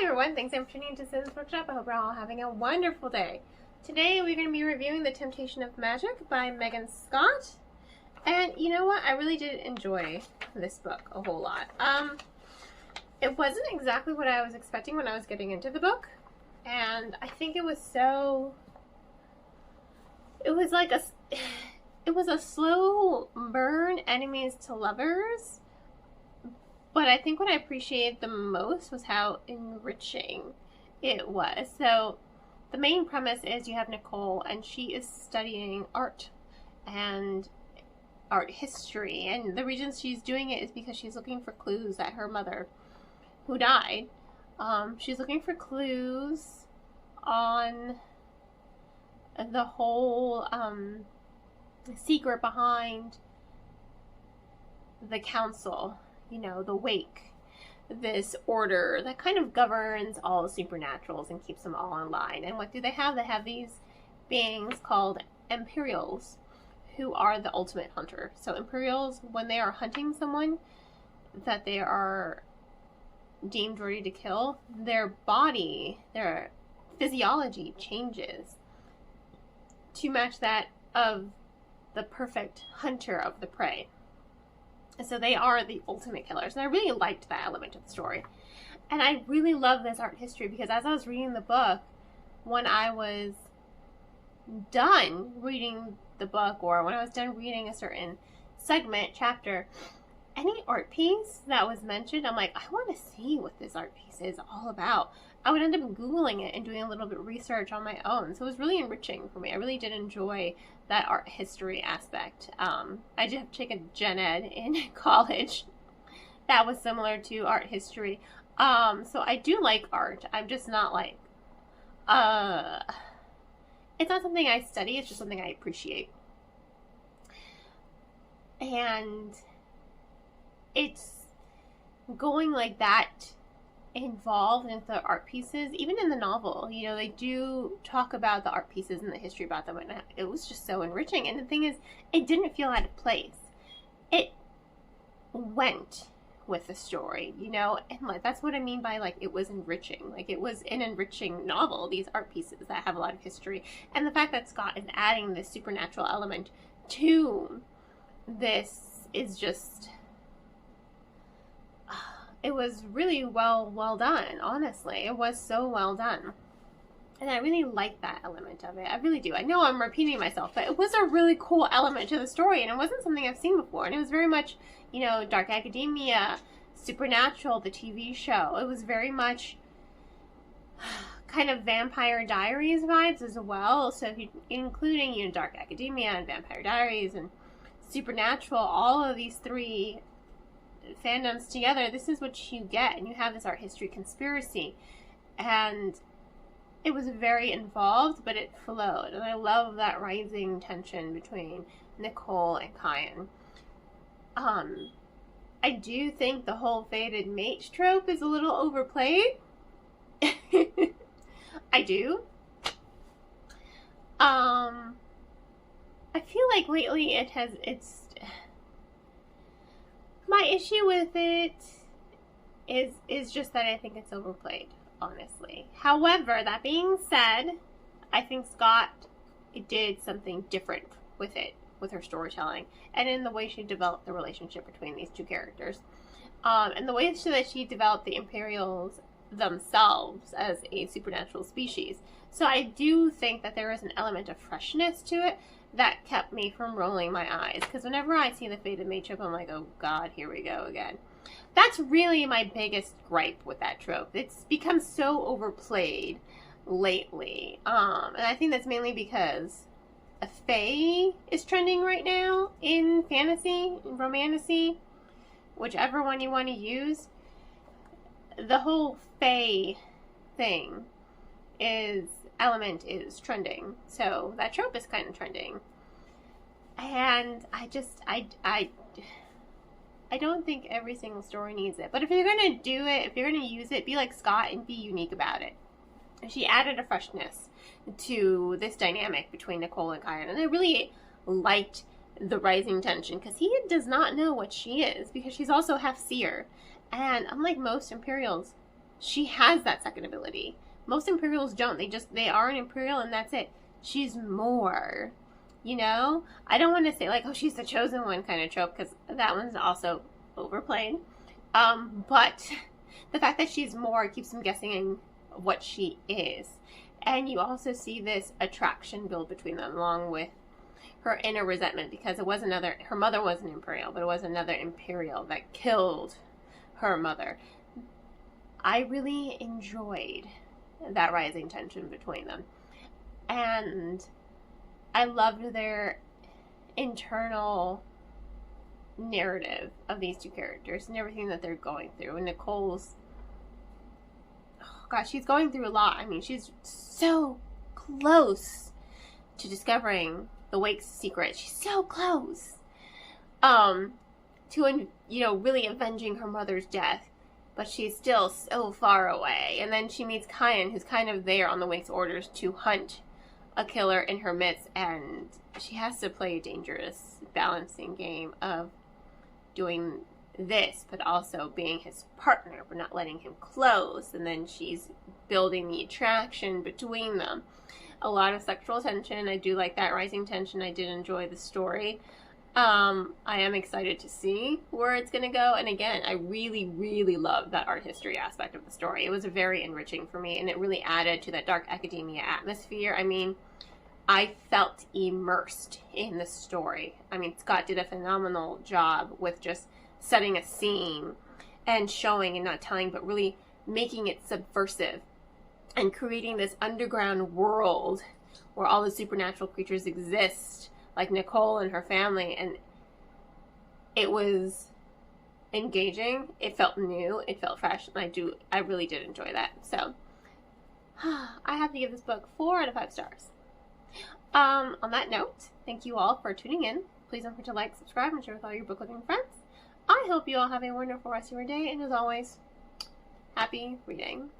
Hi everyone, thanks for tuning into Sims Bookshop. I hope you're all having a wonderful day. Today we're going to be reviewing The Temptation of Magic by Megan Scott. And you know what? I really did enjoy this book a whole lot. It wasn't exactly what I was expecting when I was getting into the book. And I think it was a slow burn, enemies to lovers. But I think what I appreciated the most was how enriching it was. So the main premise is you have Nicole, and she is studying art and art history. And the reason she's doing it is because she's looking for clues that her mother, who died, she's looking for clues on the whole secret behind the council. You know, the Wake, this order that kind of governs all the supernaturals and keeps them all in line. And what do they have? They have these beings called Imperials, who are the ultimate hunter. So Imperials, when they are hunting someone that they are deemed ready to kill, their body, their physiology changes to match that of the perfect hunter of the prey. So they are the ultimate killers. And I really liked that element of the story. And I really love this art history because as I was reading the book, when I was done reading the book or when I was done reading a certain segment, chapter, any art piece that was mentioned, I'm like, I want to see what this art piece is all about. I would end up Googling it and doing a little bit of research on my own. So it was really enriching for me. I really did enjoy that art history aspect. I did have to take a gen ed in college that was similar to art history. So I do like art. I'm just not like, it's not something I study. It's just something I appreciate. And it's going like that involved in the art pieces, even in the novel. You know, they do talk about the art pieces and the history about them, and it was just so enriching. And the thing is, it didn't feel out of place. It went with the story, you know, and like that's what I mean by like it was enriching. Like it was an enriching novel, these art pieces that have a lot of history, and the fact that Scott is adding this supernatural element to this is just, it was really well done, honestly. It was so well done. And I really like that element of it. I really do. I know I'm repeating myself, but it was a really cool element to the story, and it wasn't something I've seen before. And it was very much, you know, Dark Academia, Supernatural, the TV show. It was very much kind of Vampire Diaries vibes as well. So if you, including, you know, Dark Academia and Vampire Diaries and Supernatural, all of these three fandoms together, this is what you get. And you have this art history conspiracy, and it was very involved, but it flowed. And I love that rising tension between Nicole and Kyan. I do think the whole fated mate trope is a little overplayed. I do. I feel like lately it's my issue with it is just that I think it's overplayed, honestly. However, that being said, I think Scott did something different with it, with her storytelling, and in the way she developed the relationship between these two characters. And the way that she developed the Imperials themselves as a supernatural species. So I do think that there is an element of freshness to it that kept me from rolling my eyes. Because whenever I see the fated mate trope, I'm like, oh god, here we go again. That's really my biggest gripe with that trope. It's become so overplayed lately. And I think that's mainly because a fae is trending right now in fantasy, in romantasy, whichever one you want to use. The whole fae thing element is trending. So that trope is kind of trending. And I don't think every single story needs it. But if you're going to do it, if you're going to use it, be like Scott and be unique about it. And she added a freshness to this dynamic between Nicole and Kyan. And I really liked the rising tension because he does not know what she is because she's also half seer. And unlike most Imperials, she has that second ability. Most Imperials don't. They are an Imperial and that's it. She's more. You know? I don't want to say like, oh, she's the chosen one kind of trope, because that one's also overplayed. But the fact that she's more keeps them guessing what she is. And you also see this attraction build between them, along with her inner resentment, because her mother was an Imperial, but it was another Imperial that killed her mother. I really enjoyed that rising tension between them. And I loved their internal narrative of these two characters and everything that they're going through. And Nicole's, oh gosh, she's going through a lot. I mean, she's so close to discovering the Wake's secret. She's so close to, really avenging her mother's death. But she's still so far away. And then she meets Kyan, who's kind of there on the Wake's orders to hunt a killer in her midst, and she has to play a dangerous balancing game of doing this, but also being his partner, but not letting him close. And then she's building the attraction between them. A lot of sexual tension. I do like that rising tension. I did enjoy the story. I am excited to see where it's going to go. And again, I really, really love that art history aspect of the story. It was very enriching for me, and it really added to that dark academia atmosphere. I mean, I felt immersed in the story. I mean, Scott did a phenomenal job with just setting a scene and showing and not telling, but really making it subversive and creating this underground world where all the supernatural creatures exist, like Nicole and her family. And it was engaging. It felt new. It felt fresh. And I really did enjoy that. So I have to give this book 4 out of 5 stars. On that note, thank you all for tuning in. Please don't forget to like, subscribe, and share with all your book loving friends. I hope you all have a wonderful rest of your day, and as always, happy reading.